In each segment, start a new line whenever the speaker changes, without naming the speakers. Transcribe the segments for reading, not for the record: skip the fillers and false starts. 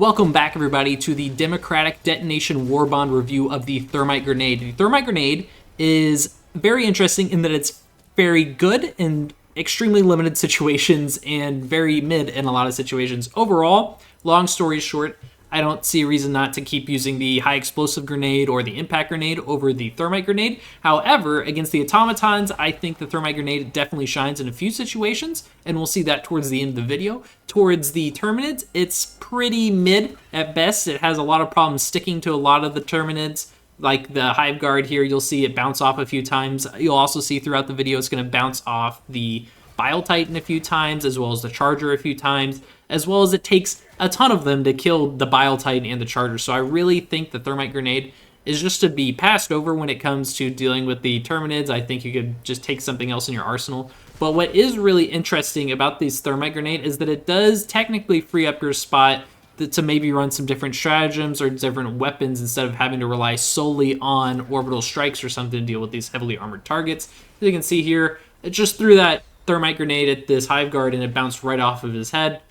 Welcome back, everybody, to the Democratic Detonation Warbond review of the Thermite Grenade. The Thermite Grenade is very interesting in that it's very good in extremely limited situations and very mid in a lot of situations. Overall, long story short, I don't see a reason not to keep using the high explosive grenade or the impact grenade over the thermite grenade. However, against the automatons, I think the thermite grenade definitely shines in a few situations, and we'll see that towards the end of the video. Towards the terminids, it's pretty mid at best. It has a lot of problems sticking to a lot of the terminids. Like the Hive Guard here, you'll see it bounce off a few times. You'll also see throughout the video it's going to bounce off the Bile Titan a few times, as well as the Charger a few times, as well as it takes a ton of them to kill the Bile Titan and the Charger. So I really think the Thermite Grenade is just to be passed over when it comes to dealing with the Terminids. I think you could just take something else in your arsenal. But what is really interesting about this Thermite Grenade is that it does technically free up your spot to maybe run some different stratagems or different weapons instead of having to rely solely on orbital strikes or something to deal with these heavily armored targets. As you can see here, it just threw that Thermite Grenade at this Hive Guard and it bounced right off of his head.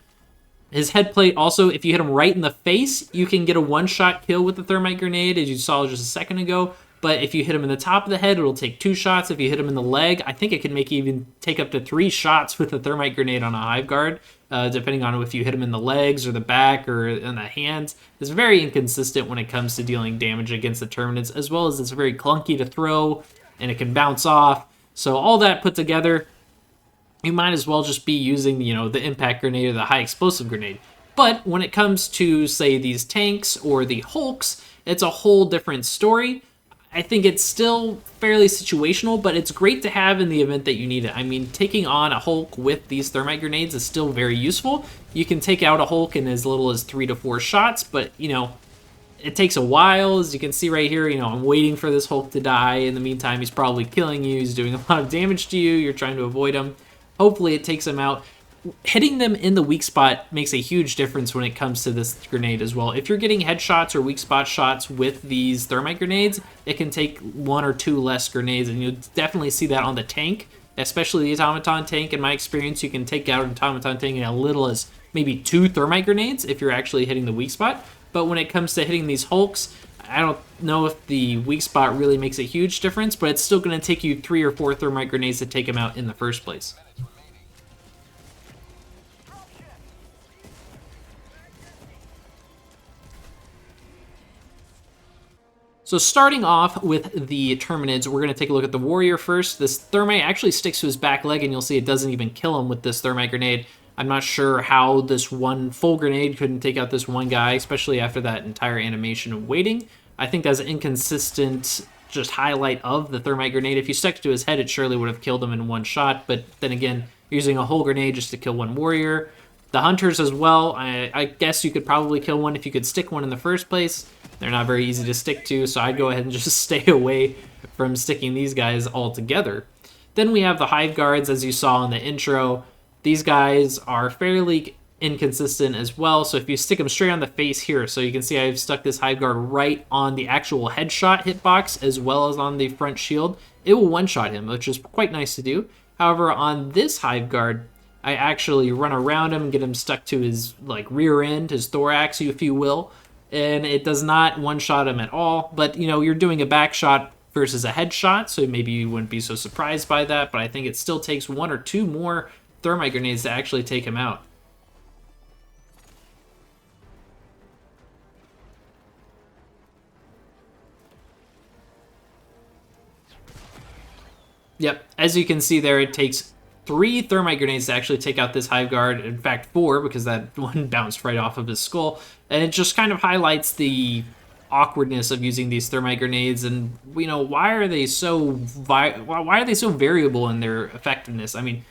His head plate also, if you hit him right in the face, you can get a one-shot kill with the Thermite Grenade, as you saw just a second ago. But if you hit him in the top of the head, it'll take 2 shots. If you hit him in the leg, I think it can make you even take up to 3 shots with the Thermite Grenade on a Hive Guard, depending on if you hit him in the legs or the back or in the hands. It's very inconsistent when it comes to dealing damage against the Terminids, as well as it's very clunky to throw, and it can bounce off. So all that put together, you might as well just be using, the impact grenade or the high explosive grenade. But when it comes to, say, these tanks or the Hulks, it's a whole different story. I think it's still fairly situational, but it's great to have in the event that you need it. I mean, taking on a Hulk with these thermite grenades is still very useful. You can take out a Hulk in as little as 3 to 4 shots, but, it takes a while. As you can see right here, I'm waiting for this Hulk to die. In the meantime, he's probably killing you. He's doing a lot of damage to you. You're trying to avoid him. Hopefully it takes them out. Hitting them in the weak spot makes a huge difference when it comes to this grenade as well. If you're getting headshots or weak spot shots with these thermite grenades, it can take 1 or 2 less grenades, and you'll definitely see that on the tank, especially the automaton tank. In my experience, you can take out an automaton tank in as little as maybe 2 thermite grenades if you're actually hitting the weak spot. But when it comes to hitting these Hulks, I don't know if the weak spot really makes a huge difference, but it's still going to take you 3 or 4 thermite grenades to take them out in the first place. So starting off with the Terminids, we're going to take a look at the Warrior first. This Thermite actually sticks to his back leg, and you'll see it doesn't even kill him with this Thermite Grenade. I'm not sure how this one full grenade couldn't take out this one guy, especially after that entire animation of waiting. I think that's an inconsistent just highlight of the Thermite Grenade. If you stuck to his head, it surely would have killed him in one shot, but then again, using a whole grenade just to kill one Warrior. The Hunters as well, I guess you could probably kill one if you could stick one in the first place. They're not very easy to stick to, so I'd go ahead and just stay away from sticking these guys altogether. Then we have the Hive Guards, as you saw in the intro. These guys are fairly inconsistent as well, so if you stick them straight on the face here, so you can see I've stuck this Hive Guard right on the actual headshot hitbox as well as on the front shield, it will one-shot him, which is quite nice to do. However, on this Hive Guard, I actually run around him and get him stuck to his rear end, his thorax, if you will, and it does not one-shot him at all. But, you're doing a back shot versus a headshot, so maybe you wouldn't be so surprised by that, but I think it still takes 1 or 2 more thermite grenades to actually take him out. Yep, as you can see there, it takes 3 thermite grenades to actually take out this Hive Guard. In fact, 4, because that one bounced right off of his skull. And it just kind of highlights the awkwardness of using these thermite grenades, and why are they so variable in their effectiveness? I mean,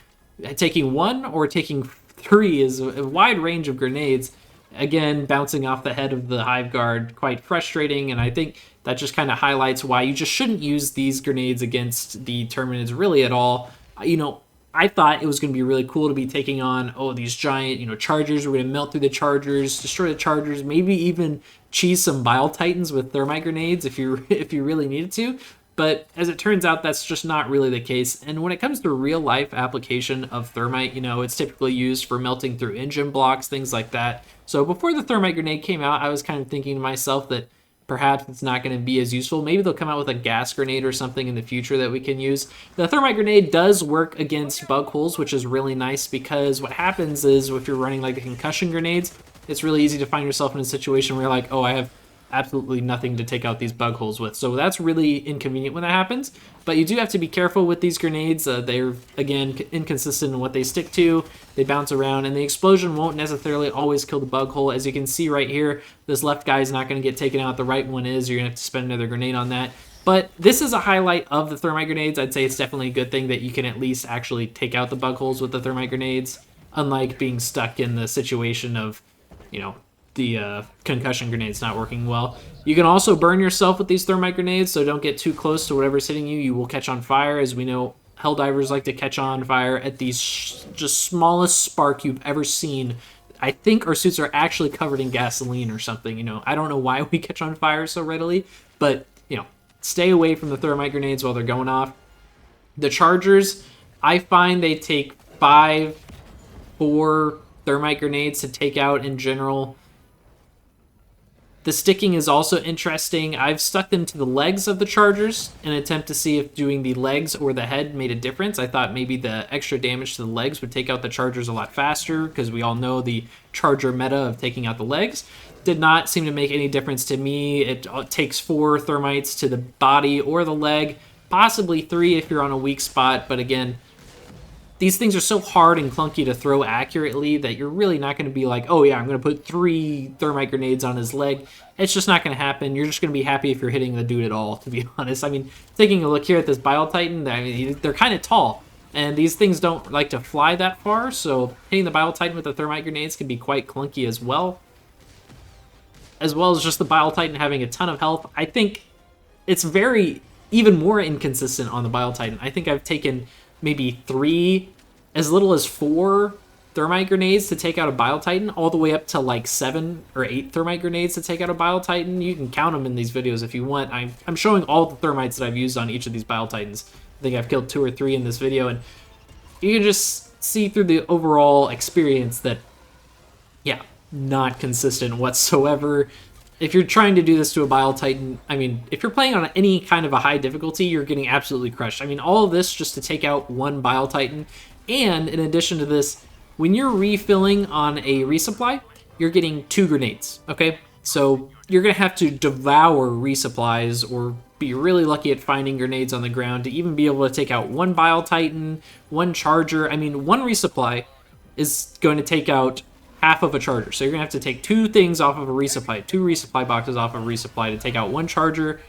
taking 1 or taking 3 is a wide range of grenades. Again, bouncing off the head of the Hive Guard, quite frustrating, and I think that just kind of highlights why you just shouldn't use these grenades against the Terminids really at all. I thought it was going to be really cool to be taking on, these giant, Chargers. We're going to melt through the Chargers, destroy the Chargers, maybe even cheese some Bile Titans with Thermite Grenades if you really needed to. But as it turns out, that's just not really the case. And when it comes to real life application of Thermite, you know, it's typically used for melting through engine blocks, things like that. So before the Thermite grenade came out, I was kind of thinking to myself that perhaps it's not going to be as useful. Maybe they'll come out with a gas grenade or something in the future that we can use. The Thermite grenade does work against bug holes, which is really nice, because what happens is if you're running like the concussion grenades, it's really easy to find yourself in a situation where you're like, oh, I have absolutely nothing to take out these bug holes with. So that's really inconvenient when that happens. But you do have to be careful with these grenades. They're, again, inconsistent in what they stick to. They bounce around, and the explosion won't necessarily always kill the bug hole. As you can see right here, this left guy is not going to get taken out. The right one is. You're going to have to spend another grenade on that. But this is a highlight of the Thermite grenades. I'd say it's definitely a good thing that you can at least actually take out the bug holes with the Thermite grenades, unlike being stuck in the situation of, you know, the concussion grenades not working well. You can also burn yourself with these Thermite grenades, so don't get too close to whatever's hitting you. You will catch on fire. As we know, Helldivers like to catch on fire at the just smallest spark you've ever seen. I think our suits are actually covered in gasoline or something. You know, I don't know why we catch on fire so readily, but, you know, stay away from the Thermite grenades while they're going off. The chargers, I find they take 4 Thermite grenades to take out in general. The sticking is also interesting. I've stuck them to the legs of the chargers in an attempt to see if doing the legs or the head made a difference. I thought maybe the extra damage to the legs would take out the chargers a lot faster, because we all know the charger meta of taking out the legs. Did not seem to make any difference to me. It takes 4 thermites to the body or the leg, possibly 3 if you're on a weak spot, but again, these things are so hard and clunky to throw accurately that you're really not going to be like, oh yeah, I'm going to put 3 Thermite grenades on his leg. It's just not going to happen. You're just going to be happy if you're hitting the dude at all, to be honest. I mean, taking a look here at this Bile Titan, I mean, they're kind of tall, and these things don't like to fly that far, so hitting the Bile Titan with the Thermite grenades can be quite clunky as well. As well as just the Bile Titan having a ton of health. I think it's even more inconsistent on the Bile Titan. I think I've taken maybe 3, as little as 4 Thermite grenades to take out a Bile Titan, all the way up to like 7 or 8 Thermite grenades to take out a Bile Titan. You can count them in these videos if you want. I'm showing all the Thermites that I've used on each of these Bile Titans. I think I've killed 2 or 3 in this video, and you can just see through the overall experience that, yeah, not consistent whatsoever. If you're trying to do this to a Bile Titan, I mean, if you're playing on any kind of a high difficulty, you're getting absolutely crushed. I mean, all of this just to take out 1 Bile Titan. And in addition to this, when you're refilling on a resupply, you're getting 2 grenades, okay? So you're going to have to devour resupplies or be really lucky at finding grenades on the ground to even be able to take out 1 Bile Titan, 1 charger. I mean, 1 resupply is going to take out half of a charger. So you're going to have to take 2 things off of a resupply, 2 resupply boxes off of a resupply to take out 1 charger.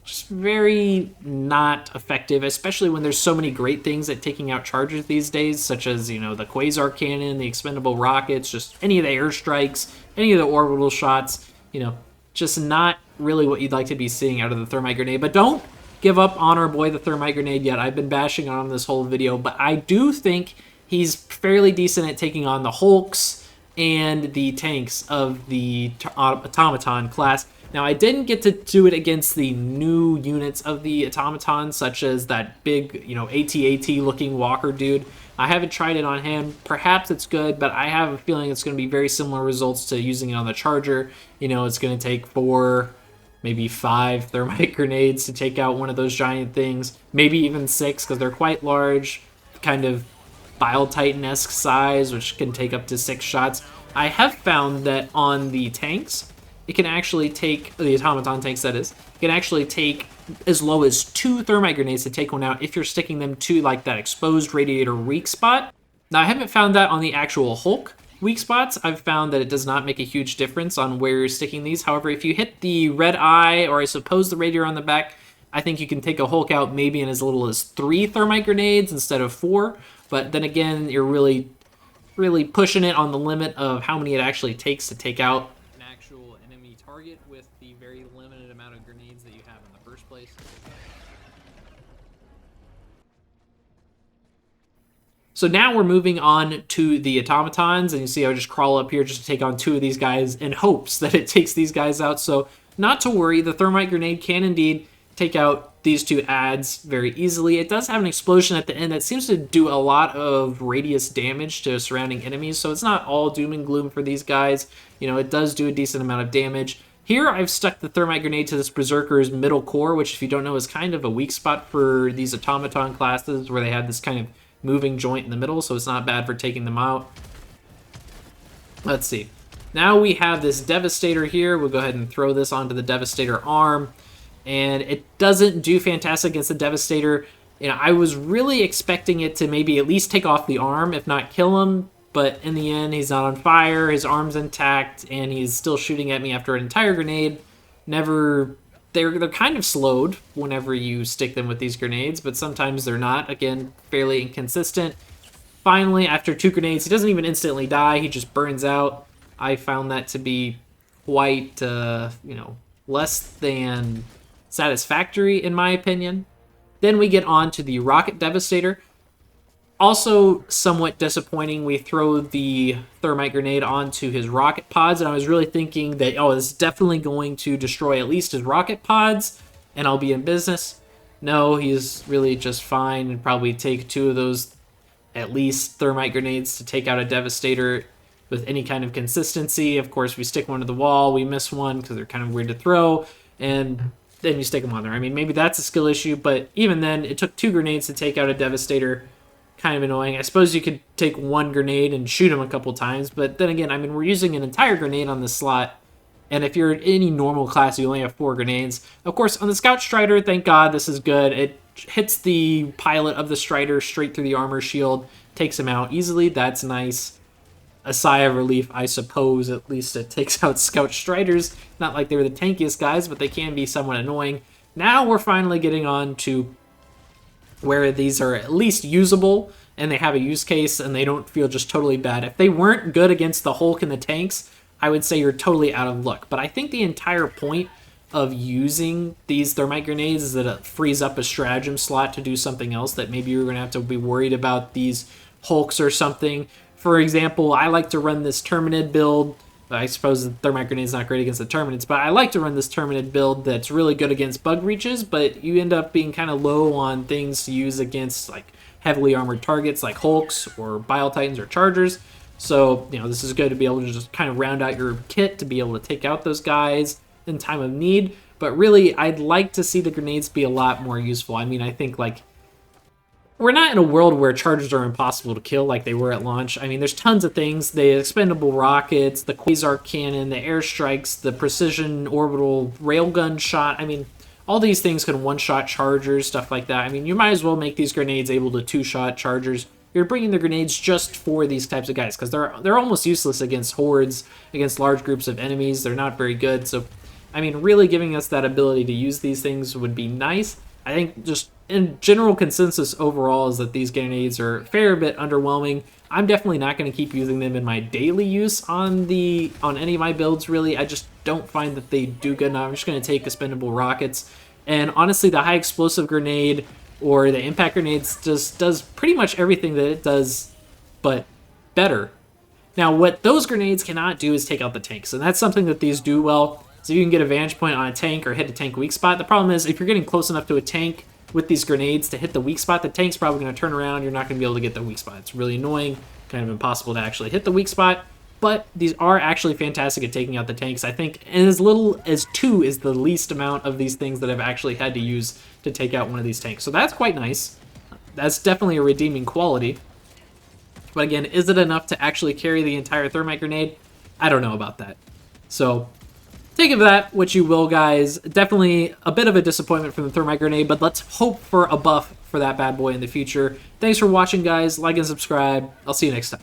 Just very not effective, especially when there's so many great things at taking out chargers these days, such as, you know, the Quasar Cannon, the expendable rockets, just any of the airstrikes, any of the orbital shots, you know, just not really what you'd like to be seeing out of the Thermite grenade. But don't give up on our boy, the Thermite grenade, yet. I've been bashing on him this whole video, but I do think he's fairly decent at taking on the Hulks and the tanks of the Automaton class. Now, I didn't get to do it against the new units of the Automaton, such as that big, you know, AT-AT looking walker dude. I haven't tried it on him. Perhaps it's good, but I have a feeling it's going to be very similar results to using it on the charger. You know, it's going to take 4, maybe 5 Thermite grenades to take out one of those giant things. Maybe even 6, because they're quite large, kind of Bile Titan-esque size, which can take up to 6 shots. I have found that on the tanks, it can actually take, the Automaton tanks that is, it can actually take as low as 2 Thermite grenades to take one out if you're sticking them to like that exposed radiator weak spot. Now, I haven't found that on the actual Hulk weak spots. I've found that it does not make a huge difference on where you're sticking these. However, if you hit the red eye, or I suppose the radiator on the back, I think you can take a Hulk out maybe in as little as 3 Thermite grenades instead of 4. But then again, you're really pushing it on the limit of how many it actually takes to take out an actual enemy target with the very limited amount of grenades that you have in the first place. So now we're moving on to the Automatons, and you see I just crawl up here just to take on 2 of these guys in hopes that it takes these guys out. So not to worry, the Thermite grenade can indeed take out these two adds very easily. It does have an explosion at the end that seems to do a lot of radius damage to surrounding enemies, so it's not all doom and gloom for these guys. You know, it does do a decent amount of damage. Here, I've stuck the Thermite Grenade to this Berserker's middle core, which, if you don't know, is kind of a weak spot for these Automaton classes, where they have this kind of moving joint in the middle, so it's not bad for taking them out. Let's see. Now we have this Devastator here. We'll go ahead and throw this onto the Devastator arm. And it doesn't do fantastic against the Devastator. You know, I was really expecting it to maybe at least take off the arm, if not kill him. But in the end, he's not on fire, his arm's intact, and he's still shooting at me after an entire grenade. They're kind of slowed whenever you stick them with these grenades, but sometimes they're not. Again, fairly inconsistent. Finally, after 2 grenades, he doesn't even instantly die, he just burns out. I found that to be quite, less than satisfactory, in my opinion. Then we get on to the Rocket Devastator. Also somewhat disappointing. We throw the Thermite Grenade onto his rocket pods, and I was really thinking that, oh, it's definitely going to destroy at least his rocket pods, and I'll be in business. No, he's really just fine, and probably take 2 of those, at least, Thermite Grenades to take out a Devastator with any kind of consistency. Of course, we stick one to the wall, we miss one because they're kind of weird to throw, and then you stick them on there. I mean, maybe that's a skill issue, but even then, it took 2 grenades to take out a Devastator. Kind of annoying. I suppose you could take 1 grenade and shoot him a couple times, but then again, I mean, we're using an entire grenade on this slot, and if you're in any normal class, you only have 4 grenades. Of course, on the Scout Strider, thank God, this is good. It hits the pilot of the Strider straight through the armor shield, takes him out easily. That's nice. A sigh of relief, I suppose. At least it takes out Scout Striders. Not like they were the tankiest guys, but they can be somewhat annoying. Now we're finally getting on to where these are at least usable, and they have a use case, and they don't feel just totally bad. If they weren't good against the Hulk and the tanks, I would say you're totally out of luck. But I think the entire point of using these Thermite Grenades is that it frees up a stratagem slot to do something else that maybe you're going to have to be worried about these Hulks or something. For example, I like to run this Terminid build. I suppose the Thermite Grenade is not great against the Terminids, but I like to run this Terminid build that's really good against bug reaches, but you end up being kind of low on things to use against like heavily armored targets like Hulks or Bile Titans or Chargers. So, you know, this is good to be able to just kind of round out your kit to be able to take out those guys in time of need. But really, I'd like to see the grenades be a lot more useful. I mean, I think like we're not in a world where chargers are impossible to kill like they were at launch. I mean, there's tons of things. The expendable rockets, the quasar cannon, the airstrikes, the precision orbital railgun shot. I mean, all these things can one-shot chargers, stuff like that. I mean, you might as well make these grenades able to two-shot chargers. You're bringing the grenades just for these types of guys because they're almost useless against hordes, against large groups of enemies. They're not very good. So, I mean, really giving us that ability to use these things would be nice. I think just in general consensus overall is that these grenades are a fair bit underwhelming. I'm definitely not going to keep using them in my daily use on any of my builds, really. I just don't find that they do good enough. I'm just going to take expendable rockets. And honestly, the high explosive grenade or the impact grenades just does pretty much everything that it does, but better. Now, what those grenades cannot do is take out the tanks, and that's something that these do well. So you can get a vantage point on a tank or hit a tank weak spot. The problem is if you're getting close enough to a tank with these grenades to hit the weak spot, the tank's probably going to turn around. You're not going to be able to get the weak spot. It's really annoying, kind of impossible to actually hit the weak spot. But these are actually fantastic at taking out the tanks. I think as little as 2 is the least amount of these things that I've actually had to use to take out one of these tanks. So that's quite nice. That's definitely a redeeming quality. But again, is it enough to actually carry the entire Thermite Grenade? I don't know about that. So take of that what you will, guys. Definitely a bit of a disappointment from the Thermite Grenade, but let's hope for a buff for that bad boy in the future. Thanks for watching, guys. Like and subscribe. I'll see you next time.